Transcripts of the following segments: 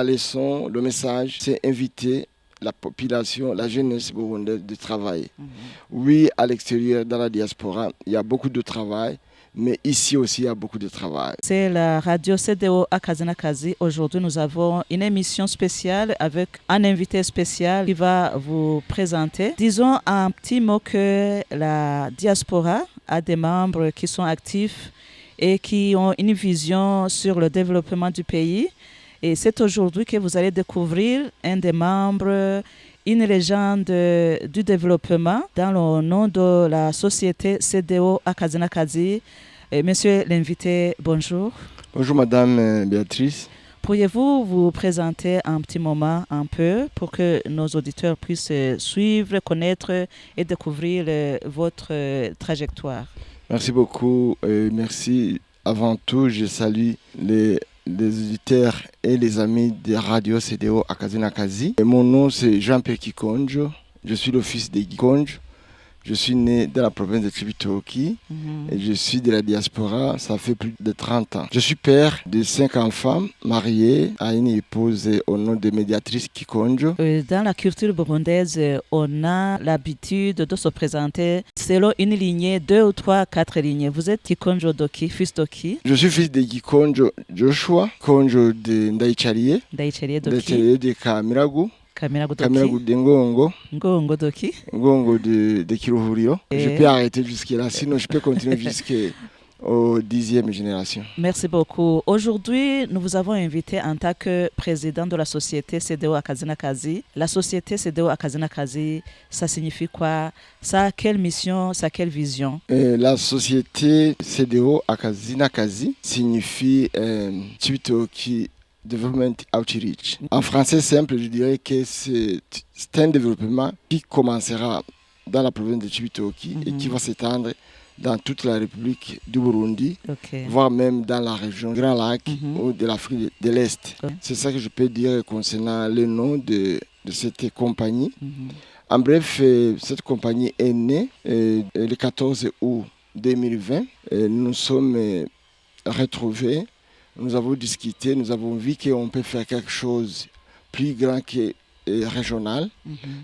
la leçon, le message, c'est inviter la population, la jeunesse burundaise de travailler. Oui, à l'extérieur, dans la diaspora, il y a beaucoup de travail, mais ici aussi, il y a beaucoup de travail. C'est la radio CDO Akazi Nakazi. Aujourd'hui, nous avons une émission spéciale avec un invité spécial qui va vous présenter. Disons un petit mot que la diaspora a des membres qui sont actifs et qui ont une vision sur le développement du pays. Et c'est aujourd'hui que vous allez découvrir un des membres, une légende du développement dans le nom de la société CDO Akazi Nakazi. Monsieur l'invité, bonjour. Bonjour Madame Béatrice. Pourriez-vous vous présenter un petit moment un peu pour que nos auditeurs puissent suivre, connaître et découvrir votre trajectoire? Merci beaucoup. Merci. Avant tout, je salue les auditeurs et les amis de Radio CDO Akazi Nakazi. Mon nom, c'est Jean-Pierre Kikonjo. Je suis le fils de Kikonjo. Je suis né dans la province de Cibitoke et je suis de la diaspora, ça fait plus de 30 ans. Je suis père de 5 enfants, marié à une épouse au nom de Médiatrice Kikonjo. Dans la culture burundaise, on a l'habitude de se présenter selon une lignée, 2 ou 3, 4 lignées. Vous êtes Kikonjo Doki, fils Doki? Je suis fils de Kikonjo Joshua, Kikonjo de Ndaicharie de Kamiragu. Kamiragu de Ngongo. Ngongo Doki. Ngongo de Kiruhurio. Je peux arrêter jusque-là, sinon je peux continuer jusqu'aux 10e génération. Merci beaucoup. Aujourd'hui, nous vous avons invité en tant que président de la société CDO Akazi Nakazi. La société CDO Akazi Nakazi, ça signifie quoi? Ça a quelle mission? Ça a quelle vision? La société CDO Akazi Nakazi signifie Cibitoke Development Outreach. En français simple, je dirais que c'est un développement qui commencera dans la province de Cibitoke et qui va s'étendre dans toute la République du Burundi, voire même dans la région Grand Lac ou de l'Afrique de l'Est. C'est ça que je peux dire concernant le nom de cette compagnie. En bref, cette compagnie est née le 14 août 2020. Nous sommes retrouvés. Nous avons discuté, nous avons vu qu'on peut faire quelque chose plus grand que régional,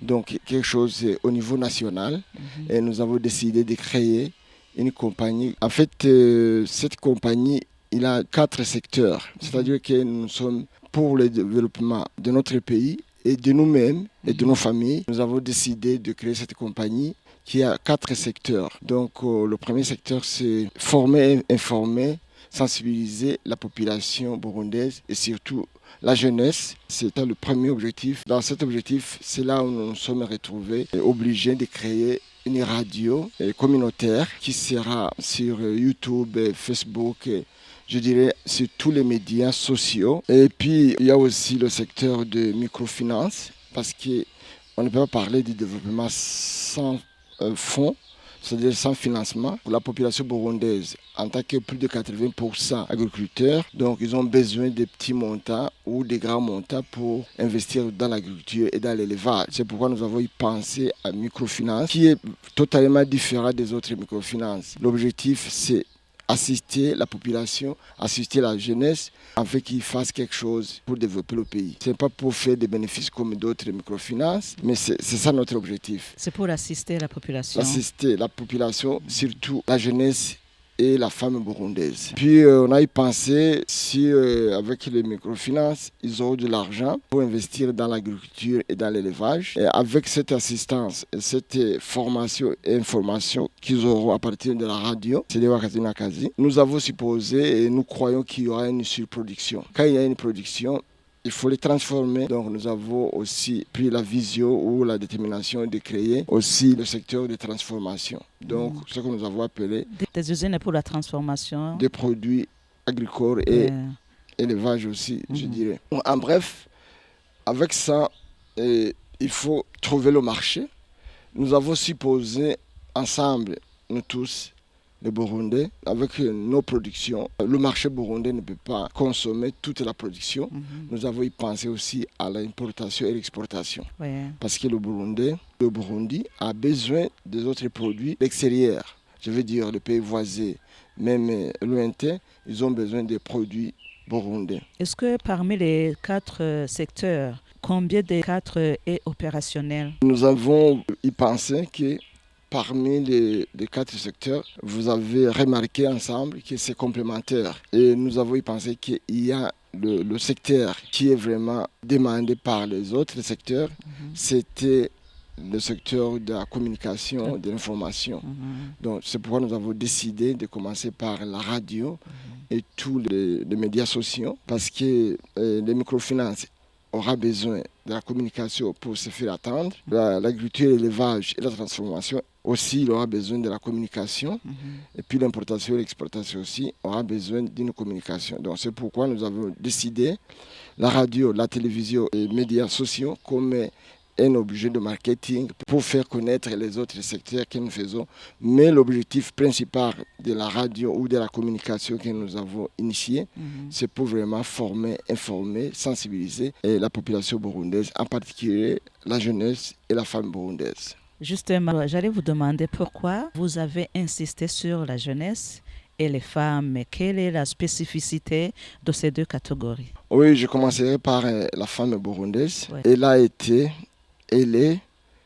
donc quelque chose au niveau national. Et nous avons décidé de créer une compagnie. En fait, cette compagnie, il a 4 secteurs. C'est-à-dire que nous sommes pour le développement de notre pays et de nous-mêmes et de nos familles. Nous avons décidé de créer cette compagnie qui a 4 secteurs. Donc, le premier secteur, c'est former, informer, sensibiliser la population burundaise et surtout la jeunesse. C'était le premier objectif. Dans cet objectif, c'est là où nous nous sommes retrouvés obligés de créer une radio communautaire qui sera sur YouTube, Facebook, je dirais sur tous les médias sociaux. Et puis, il y a aussi le secteur de microfinance parce qu'on ne peut pas parler du développement sans fonds. C'est-à-dire sans financement. Pour la population burundaise, en tant que plus de 80% agriculteurs, donc ils ont besoin de petits montants ou de grands montants pour investir dans l'agriculture et dans l'élevage. C'est pourquoi nous avons pensé à microfinance, qui est totalement différent des autres microfinances. L'objectif, c'est assister la population, assister la jeunesse, afin qu'ils fassent quelque chose pour développer le pays. Ce n'est pas pour faire des bénéfices comme d'autres microfinances, mais c'est ça notre objectif. C'est pour assister la population. Assister la population, surtout la jeunesse et la femme burundaise. Puis on a y pensé si avec les microfinances, ils auront de l'argent pour investir dans l'agriculture et dans l'élevage. Et avec cette assistance et cette formation et information qu'ils auront à partir de la radio, CDO Akazi Nakazi, nous avons supposé et nous croyons qu'il y aura une surproduction. Quand il y a une production, il faut les transformer. Donc nous avons aussi pris la vision ou la détermination de créer aussi le secteur de transformation. Donc ce que nous avons appelé des usines pour la transformation des produits agricoles et élevage aussi, je dirais. En bref, avec ça, il faut trouver le marché. Nous avons supposé ensemble, nous tous, les Burundais, avec nos productions. Le marché burundais ne peut pas consommer toute la production. Nous avons pensé aussi à l'importation et l'exportation. Parce que le Burundi a besoin des autres produits extérieurs. Je veux dire, les pays voisins, même lointains, ils ont besoin des produits burundais. Est-ce que parmi les 4 secteurs, combien des 4 est opérationnel? Nous avons y pensé que parmi les 4 secteurs, vous avez remarqué ensemble que c'est complémentaire. Et nous avons y pensé qu'il y a le secteur qui est vraiment demandé par les autres secteurs. C'était le secteur de la communication, de l'information. Donc c'est pourquoi nous avons décidé de commencer par la radio et tous les médias sociaux, parce que les microfinances aura besoin de la communication pour se faire attendre. L'agriculture, l'élevage et la transformation aussi, il aura besoin de la communication. Et puis l'importation et l'exportation aussi aura besoin d'une communication. Donc c'est pourquoi nous avons décidé la radio, la télévision et les médias sociaux comme un objet de marketing pour faire connaître les autres secteurs que nous faisons. Mais l'objectif principal de la radio ou de la communication que nous avons initié, c'est pour vraiment former, informer, sensibiliser la population burundaise, en particulier la jeunesse et la femme burundaise. Justement, j'allais vous demander pourquoi vous avez insisté sur la jeunesse et les femmes. Quelle est la spécificité de ces 2 catégories? Oui, je commencerai par la femme burundaise. Ouais. Elle est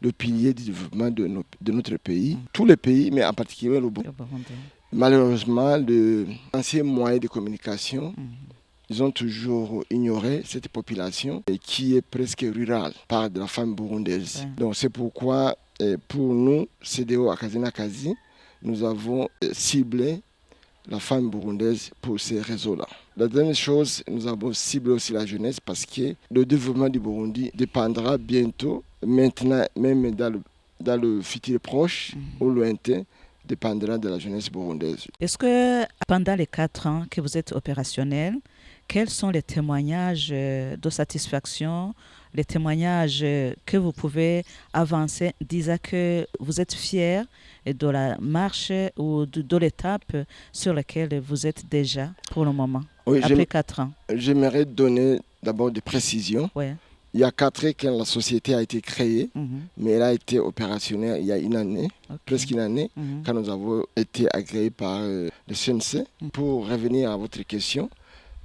le pilier du développement de notre pays. Tous les pays, mais en particulier le Burundi. Malheureusement, les anciens moyens de communication, ils ont toujours ignoré cette population qui est presque rurale par de la femme burundaise. Ouais. Donc c'est pourquoi, pour nous, CDO Akazi, nous avons ciblé la femme burundaise pour ces réseaux-là. La dernière chose, nous avons ciblé aussi la jeunesse parce que le développement du Burundi dépendra bientôt, maintenant, même dans le futur proche ou lointain, dépendra de la jeunesse burundaise. Est-ce que pendant les 4 ans que vous êtes opérationnel, quels sont les témoignages de satisfaction, les témoignages que vous pouvez avancer, disant que vous êtes fiers de la marche ou de l'étape sur laquelle vous êtes déjà pour le moment, oui, après 4 ans? J'aimerais donner d'abord des précisions. Ouais. Il y a 4 ans que la société a été créée, mais elle a été opérationnelle il y a une année, presque une année, quand nous avons été agréés par le CNC. Pour revenir à votre question,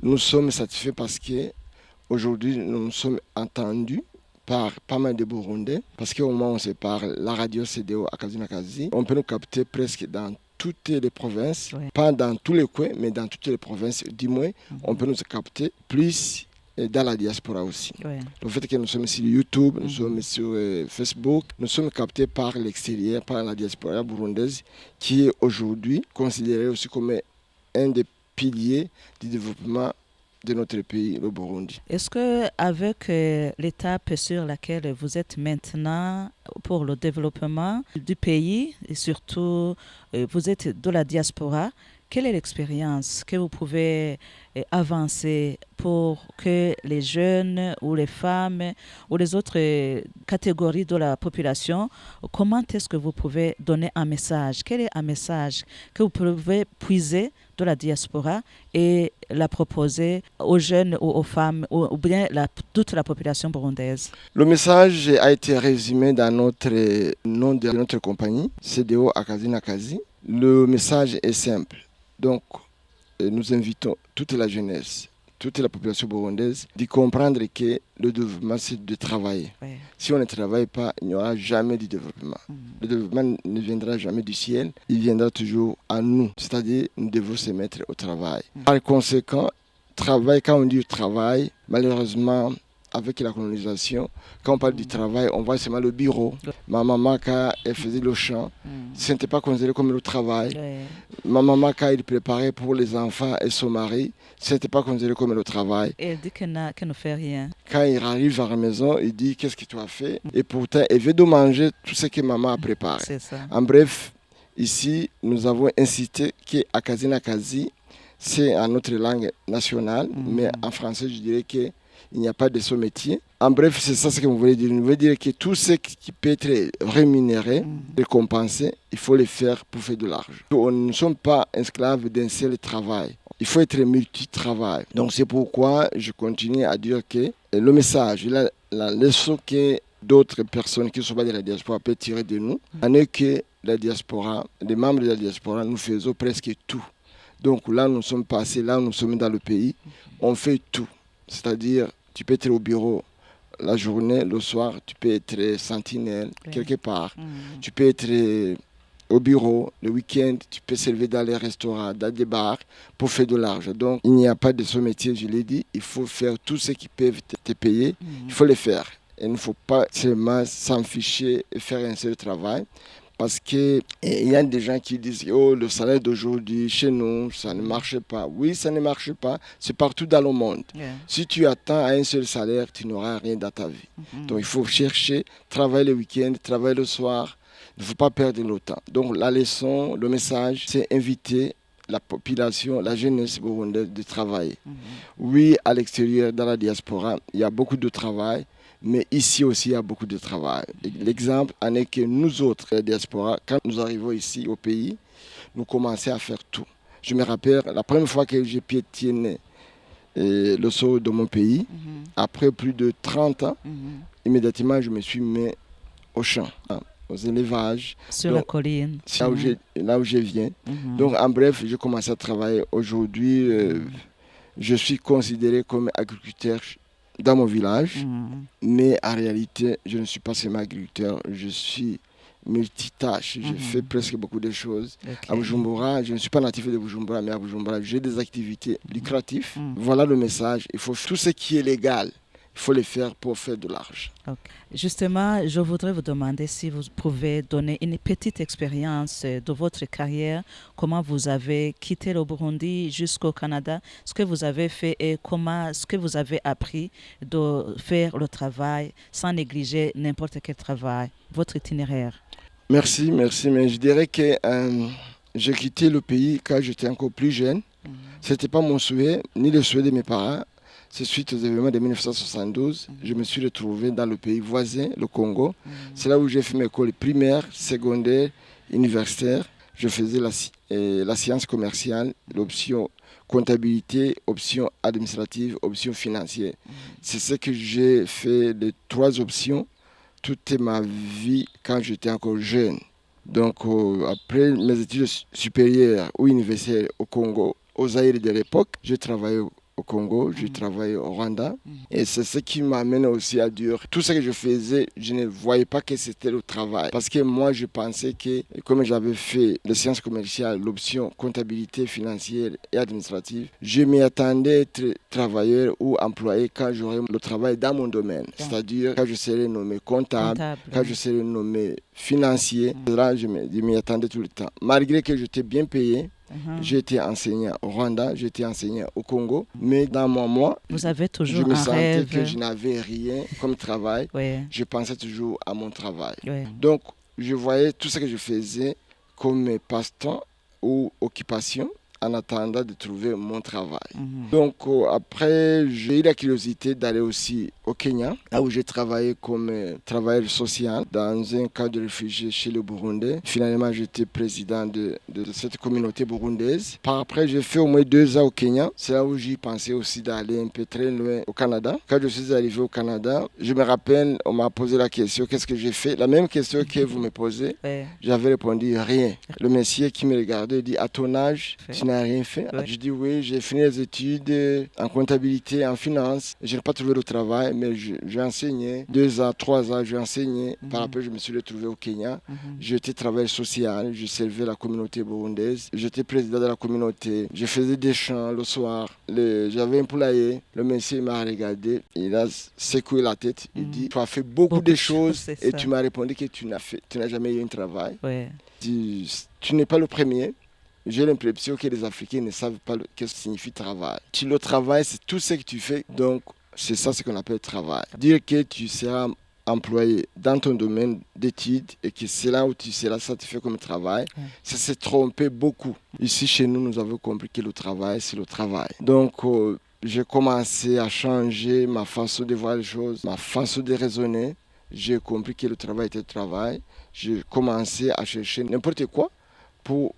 nous sommes satisfaits parce qu'aujourd'hui, nous nous sommes entendus par pas mal de Burundais, parce qu'au moment où on se parle, la radio CDO Akazi, on peut nous capter presque dans toutes les provinces, pas dans tous les coins, mais dans toutes les provinces, du moins, on peut nous capter plus dans la diaspora aussi. Le fait que nous sommes sur YouTube, nous sommes sur Facebook, nous sommes captés par l'extérieur, par la diaspora burundaise, qui est aujourd'hui considérée aussi comme un des piliers du développement de notre pays, le Burundi. Est-ce qu'avec l'étape sur laquelle vous êtes maintenant pour le développement du pays, et surtout vous êtes de la diaspora, quelle est l'expérience que vous pouvez avancer pour que les jeunes ou les femmes ou les autres catégories de la population, comment est-ce que vous pouvez donner un message? Quel est un message que vous pouvez puiser de la diaspora et la proposer aux jeunes ou aux femmes ou bien toute la population burundaise? Le message a été résumé dans notre nom de notre compagnie, CDO Akazi. Le message est simple. Donc, nous invitons toute la jeunesse, toute la population burundaise, de comprendre que le développement, c'est de travailler. Ouais. Si on ne travaille pas, il n'y aura jamais de développement. Le développement ne viendra jamais du ciel, il viendra toujours à nous. C'est-à-dire, nous devons se mettre au travail. Par conséquent, travail, quand on dit travail, malheureusement, avec la colonisation, quand on parle du travail, on voit seulement le bureau. Ma maman, quand elle faisait le champ, ce n'était pas considéré comme le travail. Ma maman, quand elle préparait pour les enfants et son mari, ce n'était pas considéré comme le travail. Et elle dit qu'elle ne fait rien. Quand il arrive à la maison, il dit qu'est-ce que tu as fait. Et pourtant, elle veut de manger tout ce que maman a préparé. C'est ça. En bref, ici, nous avons incité qu'Akazi, c'est en notre langue nationale, mais en français, je dirais que il n'y a pas de ce métier. En bref, c'est ça ce que vous voulez dire. Vous voulez dire que tout ce qui peut être rémunéré, récompensé, il faut le faire pour faire de l'argent. Nous ne sommes pas esclaves d'un seul travail. Il faut être multi-travail. Donc c'est pourquoi je continue à dire que le message, la leçon que d'autres personnes qui ne sont pas de la diaspora peuvent tirer de nous, en est que la diaspora, les membres de la diaspora, nous faisons presque tout Donc là, nous sommes passés, là, nous sommes dans le pays. On fait tout. C'est-à-dire, tu peux être au bureau la journée, le soir, tu peux être sentinelle quelque part. Tu peux être au bureau, le week-end, tu peux servir dans les restaurants, dans des bars pour faire de l'argent. Donc, il n'y a pas de ce métier, je l'ai dit. Il faut faire tout ce qui peut te payer. Il faut le faire. Il ne faut pas seulement s'en ficher et faire un seul travail. Parce qu'il y a des gens qui disent oh, le salaire d'aujourd'hui, chez nous, ça ne marche pas. Oui, ça ne marche pas. C'est partout dans le monde. Si tu attends à un seul salaire, tu n'auras rien dans ta vie. Donc, il faut chercher, travailler le week-end, travailler le soir. Il ne faut pas perdre le temps. Donc, la leçon, le message, c'est inviter la population, la jeunesse burundaise de travailler. Oui, à l'extérieur, dans la diaspora, il y a beaucoup de travail. Mais ici aussi, il y a beaucoup de travail. L'exemple en est que nous autres, la diaspora, quand nous arrivons ici au pays, nous commençons à faire tout. Je me rappelle, la première fois que j'ai piétiné le sol de mon pays, après plus de 30 ans, immédiatement, je me suis mis au champ, aux élevages. Sur la colline. Là où je viens. Donc, en bref, j'ai commencé à travailler. Aujourd'hui, je suis considéré comme agriculteur dans mon village, mais en réalité, je ne suis pas seulement agriculteur, je suis multitâche, je fais presque beaucoup de choses. À Bujumbura, je ne suis pas natif de Bujumbura, mais à Bujumbura, j'ai des activités lucratives. Voilà le message, il faut tout ce qui est légal, il faut le faire pour faire de l'argent. Justement, je voudrais vous demander si vous pouvez donner une petite expérience de votre carrière, comment vous avez quitté le Burundi jusqu'au Canada, ce que vous avez fait et ce que vous avez appris de faire le travail sans négliger n'importe quel travail, votre itinéraire. Merci, mais je dirais que j'ai quitté le pays quand j'étais encore plus jeune. Ce n'était pas mon souhait, ni le souhait de mes parents. C'est suite aux événements de 1972, je me suis retrouvé dans le pays voisin, le Congo. C'est là où j'ai fait mes écoles primaires, secondaires, universitaires. Je faisais la science commerciale, l'option comptabilité, option administrative, option financière. C'est ce que j'ai fait, les 3 options, toute ma vie quand j'étais encore jeune. Donc après mes études supérieures ou universitaires au Congo, aux Zaïre de l'époque, j'ai travaillé au Congo, je travaille au Rwanda. Et c'est ce qui m'amène aussi à dire, tout ce que je faisais, je ne voyais pas que c'était le travail. Parce que moi, je pensais que, comme j'avais fait les sciences commerciales, l'option comptabilité financière et administrative, je m'y attendais à être travailleur ou employé quand j'aurais le travail dans mon domaine. C'est-à-dire quand je serais nommé comptable, quand je serais nommé financier. Là, je m'y attendais tout le temps. Malgré que j'étais bien payé, j'étais enseignant au Rwanda, j'étais enseignant au Congo, mais dans moi, vous avez toujours je me un sentais rêve. que je n'avais rien comme travail. Je pensais toujours à mon travail. Donc, je voyais tout ce que je faisais comme passe-temps ou occupation en attendant de trouver mon travail. Donc, après, j'ai eu la curiosité d'aller aussi au Kenya, là où j'ai travaillé comme travailleur social dans un camp de réfugiés chez le Burundais. Finalement, j'étais président de cette communauté burundaise. Par après, j'ai fait au moins 2 ans au Kenya. C'est là où j'y pensais aussi d'aller un peu très loin au Canada. Quand je suis arrivé au Canada, je me rappelle, on m'a posé la question, qu'est-ce que j'ai fait? La même question que vous me posez, j'avais répondu rien. Le monsieur qui me regardait dit, à ton âge, tu n'as rien fait. Je dis oui, j'ai fini les études en comptabilité, en finance. Je n'ai pas trouvé de travail, mais j'ai enseigné 2 ans, 3 ans, j'ai enseigné. Par après, je me suis retrouvé au Kenya. J'étais travailleur social, je servais la communauté burundaise. J'étais président de la communauté. Je faisais des chants le soir. J'avais un poulailler. Le monsieur m'a regardé. Il a secoué la tête. Il dit, tu as fait beaucoup de choses et tu m'as répondu que tu n'as jamais eu un travail. Tu n'es pas le premier. J'ai l'impression que les Africains ne savent pas ce que signifie travail. Le travail, c'est tout ce que tu fais. Donc, c'est ça ce qu'on appelle travail. Dire que tu seras employé dans ton domaine d'études et que c'est là où tu seras satisfait comme travail, ça s'est trompé beaucoup. Ici, chez nous, nous avons compris que le travail, c'est le travail. Donc, j'ai commencé à changer ma façon de voir les choses, ma façon de raisonner. J'ai compris que le travail était le travail. J'ai commencé à chercher n'importe quoi pour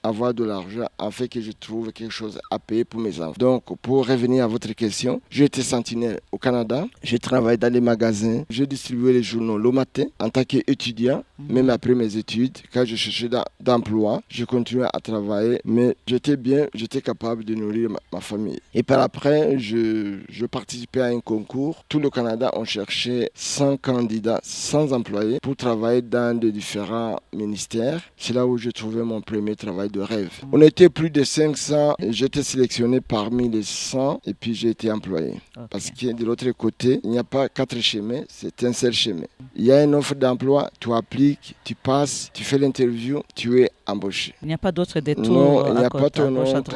avoir de l'argent afin que je trouve quelque chose à payer pour mes enfants. Donc, pour revenir à votre question, j'ai été sentinelle au Canada. J'ai travaillé dans les magasins. J'ai distribué les journaux le matin en tant qu'étudiant, même après mes études. Quand je cherchais d'emploi, je continuais à travailler, mais j'étais capable de nourrir ma famille. Et par après, je participais à un concours. Tout le Canada, on cherchait 100 candidats, 100 employés pour travailler dans de différents ministères. C'est là où j'ai trouvé mon premier travail de rêve. On était plus de 500. J'étais sélectionné parmi les 100 et puis j'ai été employé. Okay. Parce que de l'autre côté, il n'y a pas 4 chemins, c'est un seul chemin. Il y a une offre d'emploi, tu appliques, tu passes, tu fais l'interview, tu es embauché. Il n'y a pas d'autre détour. Non, il n'y a pas ton oncle,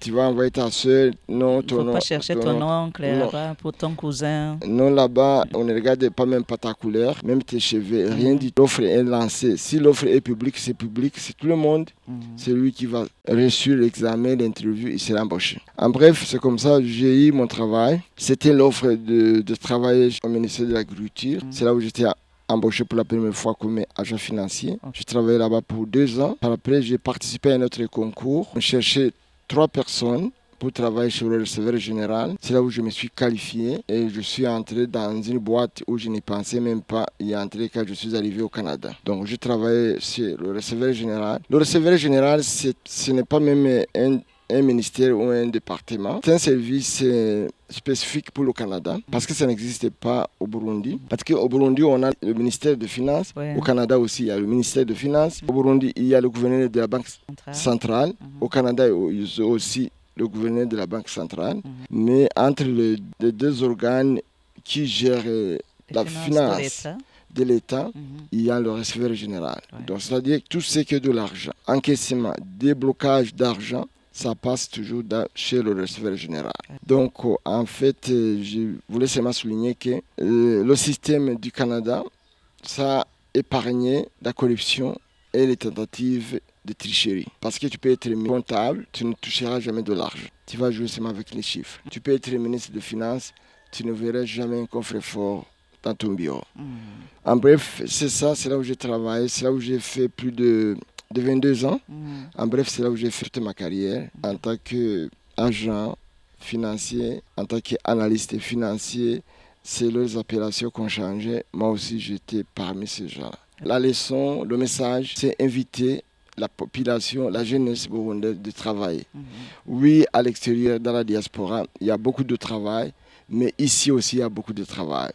tu vas envoyer ta soeur. Non, il ne faut pas chercher ton oncle là-bas pour ton cousin. Non, là-bas, on ne regarde pas même pas ta couleur, même tes cheveux, rien dit. L'offre est lancée. Si l'offre est publique, c'est tout le monde. C'est lui qui va réussir l'examen, l'interview, il sera embauché. En bref, c'est comme ça, j'ai eu mon travail. C'était l'offre de travailler au ministère de l'Agriculture. C'est là où j'étais embauché pour la première fois comme agent financier. Okay. J'ai travaillé là-bas pour 2 ans. Par après, j'ai participé à un autre concours. On cherchait 3 personnes pour travailler sur le receveur général. C'est là où je me suis qualifié et je suis entré dans une boîte où je n'y pensais même pas y entrer quand je suis arrivé au Canada. Donc, je travaillais sur le receveur général. Le receveur général, ce n'est pas même un ministère ou un département. C'est un service spécifique pour le Canada parce que ça n'existe pas au Burundi. Parce qu'au Burundi, on a le ministère de Finances. Ouais. Au Canada aussi, il y a le ministère de Finances. Au Burundi, il y a le gouverneur de la Banque centrale. Au Canada, il y a aussi le gouverneur de la Banque centrale. Mais entre les 2 organes qui gèrent la finance de l'État, il y a le receveur général. Ouais. Donc, c'est-à-dire tout ce qui est de l'argent, encaissement, déblocage d'argent, ça passe toujours chez le receveur général. Donc, en fait, je voulais seulement souligner que le système du Canada, ça a épargné la corruption et les tentatives de tricherie. Parce que tu peux être comptable, tu ne toucheras jamais de l'argent. Tu vas jouer seulement avec les chiffres. Tu peux être ministre des Finances, tu ne verras jamais un coffre-fort dans ton bureau. En bref, c'est ça, c'est là où j'ai travaillé, c'est là où j'ai fait plus de 22 ans. En bref, c'est là où j'ai fait toute ma carrière en tant qu'agent financier, en tant qu'analyste financier. C'est leurs appellations qu'on changeait. Moi aussi, j'étais parmi ces gens-là. La leçon, le message, c'est inviter la population, la jeunesse burundaise de travailler. Oui, à l'extérieur, dans la diaspora, il y a beaucoup de travail, mais ici aussi, il y a beaucoup de travail.